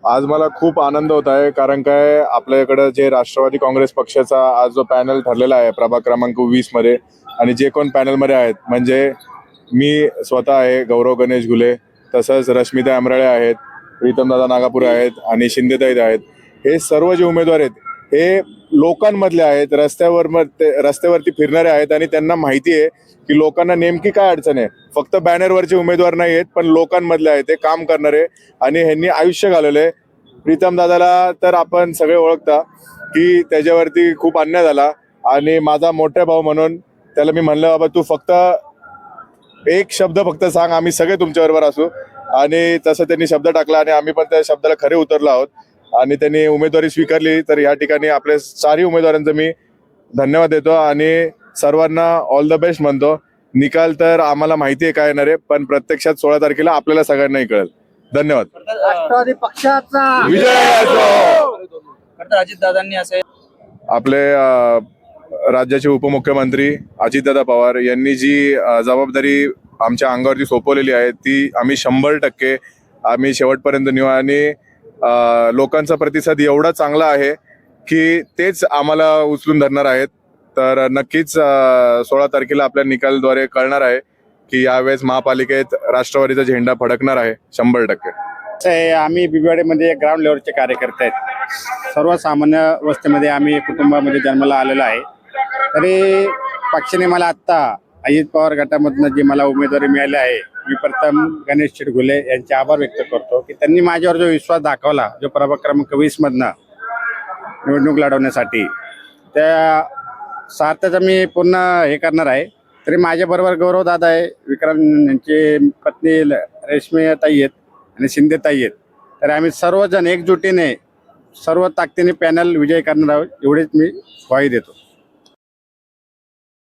आज मला खूप आनंद होत आहे, कारण काय आपल्याकडे जे राष्ट्रवादी काँग्रेस पक्षाचा आज जो पॅनल ठरलेला आहे प्रभाग क्रमांक 20 मध्ये, आणि जे कोण पॅनलमध्ये आहेत म्हणजे मी स्वतः आहे, गौरव गणेश घुले, तसंच रश्मिता आमराळे आहेत, प्रीतमदादा नागापुरे आहेत आणि शिंदेताई आहेत. हे सर्व जे उमेदवार आहेत हे लोकांमधले आहेत, रस्त्यावरती फिरणारे आहेत आणि त्यांना माहिती आहे की लोकांना नेमकी काय अडचण आहे. फक्त बॅनरवरचे उमेदवार नाही आहेत, पण लोकांमधले आहेत, ते काम करणारे आणि ह्यांनी आयुष्य घालवले. प्रीतम दादाला तर आपण सगळे ओळखता की त्याच्यावरती खूप अन्याय झाला आणि माझा मोठा भाऊ म्हणून त्याला मी म्हणलं, बाबा तू फक्त एक शब्द फक्त सांग, आम्ही सगळे तुमच्याबरोबर असू. आणि तसं त्यांनी शब्द टाकला आणि आम्ही पण त्या शब्दाला खरे उतरलो आहोत आणि त्यांनी उमेदवारी स्वीकारली. तर या ठिकाणी आपल्या सारी उमेदवारांचं मी धन्यवाद देतो आणि सर्वांना ऑल द बेस्ट म्हणतो. निकाल तर आम्हाला माहिती आहे काय येणार आहे, पण प्रत्यक्षात 16 तारखेला आपल्याला सगळ्यांनाही कळेल. धन्यवाद. राष्ट्रवादी पक्षाचा विजय असो. अजितदादांनी असे आपले राज्याचे उपमुख्यमंत्री अजितदादा पवार यांनी जी जबाबदारी आमच्या अंगावरती सोपवलेली आहे ती आम्ही 100% आम्ही शेवटपर्यंत नेऊ आणि लोकांचा प्रतिसाद एवढा चांगला आहे की तेच आम्हाला उचलून धरणार आहेत. तर नक्कीच 16 तारखेला आपल्या निकालद्वारे कळणार आहे की यावेळेस महापालिकेत राष्ट्रवादीचा झेंडा फडकणार आहे 100%. आम्ही बिबवेवाडीमध्ये ग्राउंड लेवलचे कार्यकर्ते आहेत. सर्वसामान्य अवस्थेमध्ये आम्ही कुटुंबामध्ये जन्माला आलेलो आहे. तरी पक्षाने मला आत्ता अजित पवार गटामधनं जी मला उमेदवारी मिळाली आहे, मी प्रथम गणेश चिडगुले यांचे आभार व्यक्त करतो की त्यांनी माझ्यावर जो विश्वास दाखवला, जो प्रभाग क्रमांक 20 मधनं निवडणूक लढवण्यासाठी, त्या सार्थाचं मी पूर्ण हे करणार आहे. तरी माझ्याबरोबर गौरव दादा आहे, विक्रम यांची पत्नी रेश्मी ताई आहेत आणि शिंदे ताई आहेत. तर आम्ही सर्वजण एकजुटीने सर्व ताकदीने पॅनल विजय करणार आहोत, एवढीच मी ग्वाही देतो.